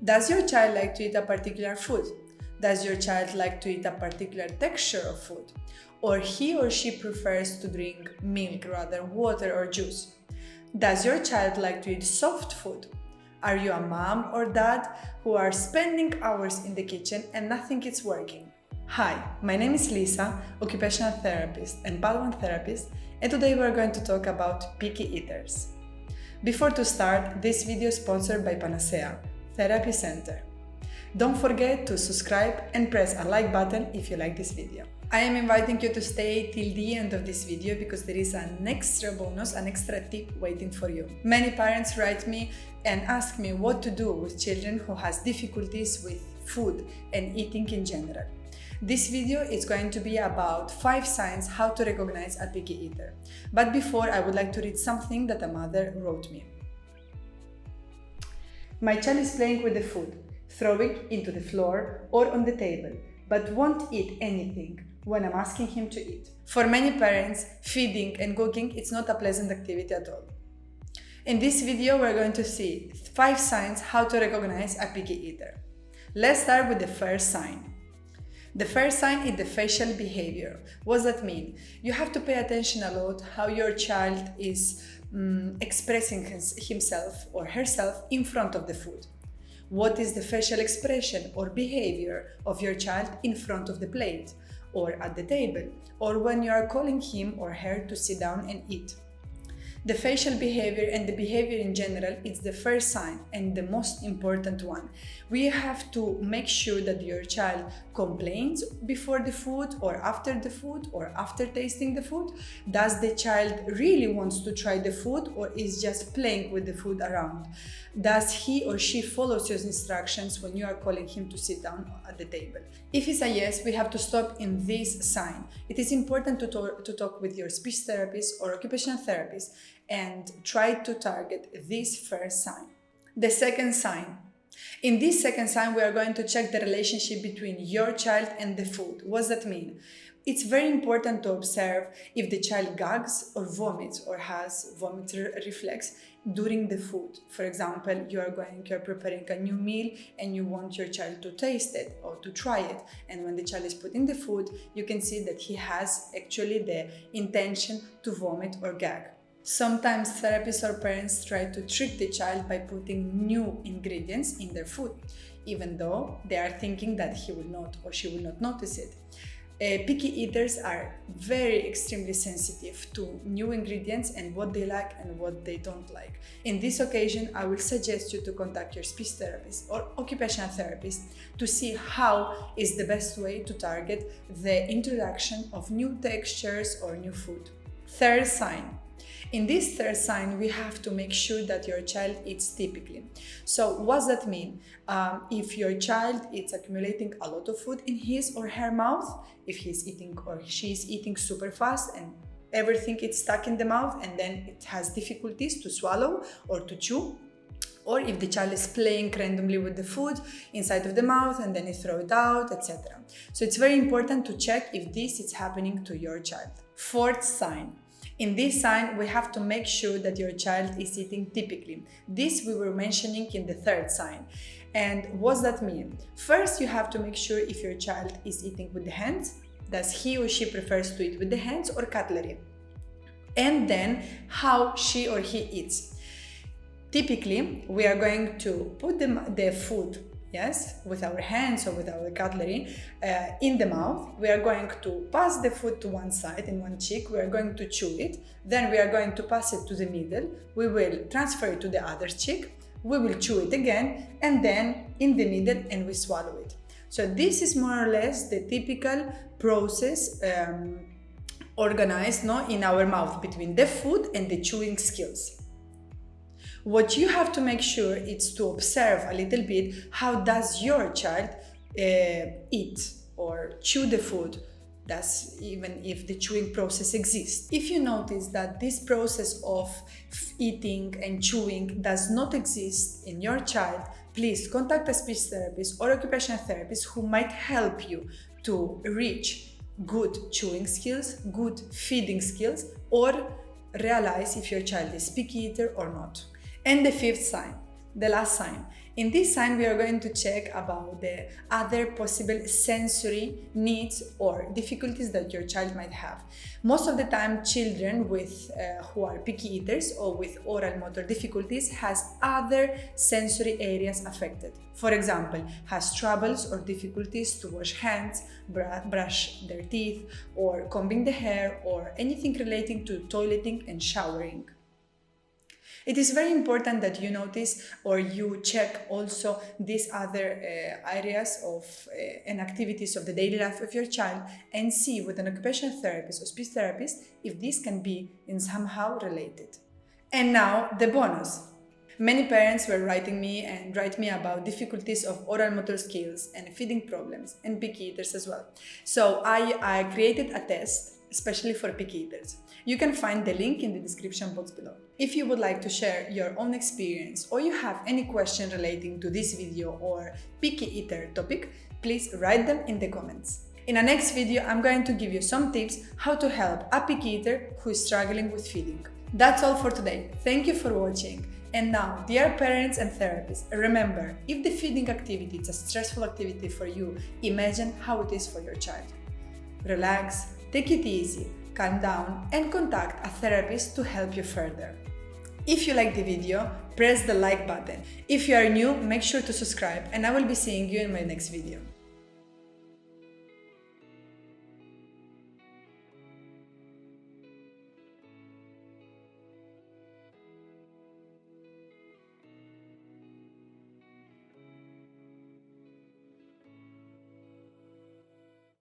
Does your child like to eat a particular food? Does your child like to eat a particular texture of food? Or he or she prefers to drink milk rather than water or juice? Does your child like to eat soft food? Are you a mom or dad who are spending hours in the kitchen and nothing is working? Hi, my name is Lisa, occupational therapist and Padawan therapist, and today we are going to talk about picky eaters. Before to start, this video is sponsored by Panacea Therapy Center. Don't forget to subscribe and press a like button if you like this video. I am inviting you to stay till the end of this video because there is an extra bonus, an extra tip waiting for you. Many parents write me and ask me what to do with children who has difficulties with food and eating in general. This video is going to be about 5 signs how to recognize a picky eater. But before, I would like to read something that a mother wrote me. My child is playing with the food, throwing it into the floor or on the table, but won't eat anything when I'm asking him to eat. For many parents, feeding and cooking is not a pleasant activity at all. In this video, we're going to see 5 signs how to recognize a picky eater. Let's start with the first sign. The first sign is the facial behavior. What does that mean? You have to pay attention a lot how your child is expressing himself or herself in front of the food. What is the facial expression or behavior of your child in front of the plate or at the table, or when you are calling him or her to sit down and eat? The facial behavior and the behavior in general is the first sign and the most important one. We have to make sure that your child complains before the food or after the food or after tasting the food. Does the child really wants to try the food or is just playing with the food around? Does he or she follows your instructions when you are calling him to sit down at the table? If it's a yes, we have to stop in this sign. It is important to talk with your speech therapist or occupational therapist and try to target this first sign. The second sign. In this second sign, we are going to check the relationship between your child and the food. What does that mean? It's very important to observe if the child gags or vomits or has vomit reflex during the food. For example, you're preparing a new meal and you want your child to taste it or to try it. And when the child is putting the food, you can see that he has actually the intention to vomit or gag. Sometimes therapists or parents try to trick the child by putting new ingredients in their food, even though they are thinking that he will not or she will not notice it. Picky eaters are very extremely sensitive to new ingredients and what they like and what they don't like. In this occasion, I will suggest you to contact your speech therapist or occupational therapist to see how is the best way to target the introduction of new textures or new food. Third sign. In this third sign, we have to make sure that your child eats typically. So what does that mean? If your child is accumulating a lot of food in his or her mouth, if he's eating or she's eating super fast and everything is stuck in the mouth and then it has difficulties to swallow or to chew, or if the child is playing randomly with the food inside of the mouth and then you throw it out, etc. So it's very important to check if this is happening to your child. Fourth sign. In this sign, we have to make sure that your child is eating typically. This we were mentioning in the third sign. And what does that mean? First, you have to make sure if your child is eating with the hands. Does he or she prefers to eat with the hands or cutlery? And then how she or he eats. Typically, we are going to put the food, yes, with our hands or with our cutlery in the mouth. We are going to pass the food to one side, in one cheek. We are going to chew it. Then we are going to pass it to the middle. We will transfer it to the other cheek. We will chew it again and then in the middle and we swallow it. So this is more or less the typical process organized in our mouth between the food and the chewing skills. What you have to make sure is to observe a little bit how does your child eat or chew the food. That's even if the chewing process exists. If you notice that this process of eating and chewing does not exist in your child, please contact a speech therapist or occupational therapist who might help you to reach good chewing skills, good feeding skills, or realize if your child is picky eater or not. And the fifth sign, the last sign, In this sign, we are going to check about the other possible sensory needs or difficulties that your child might have. Most of the time, children who are picky eaters or with oral motor difficulties has other sensory areas affected. For example, has troubles or difficulties to wash hands, brush their teeth, or combing the hair, or anything relating to toileting and showering. It is very important that you notice or you check also these other areas of and activities of the daily life of your child and see with an occupational therapist or speech therapist if this can be in somehow related. And now the bonus. Many parents were writing me and write me about difficulties of oral motor skills and feeding problems and picky eaters as well. So I created a test especially for picky eaters. You can find the link in the description box below. If you would like to share your own experience or you have any question relating to this video or picky eater topic, please write them in the comments. In our next video, I'm going to give you some tips how to help a picky eater who is struggling with feeding. That's all for today. Thank you for watching. And now, dear parents and therapists, remember, if the feeding activity is a stressful activity for you, imagine how it is for your child. Relax, take it easy, calm down, and contact a therapist to help you further. If you like the video, press the like button. If you are new, make sure to subscribe, and I will be seeing you in my next video.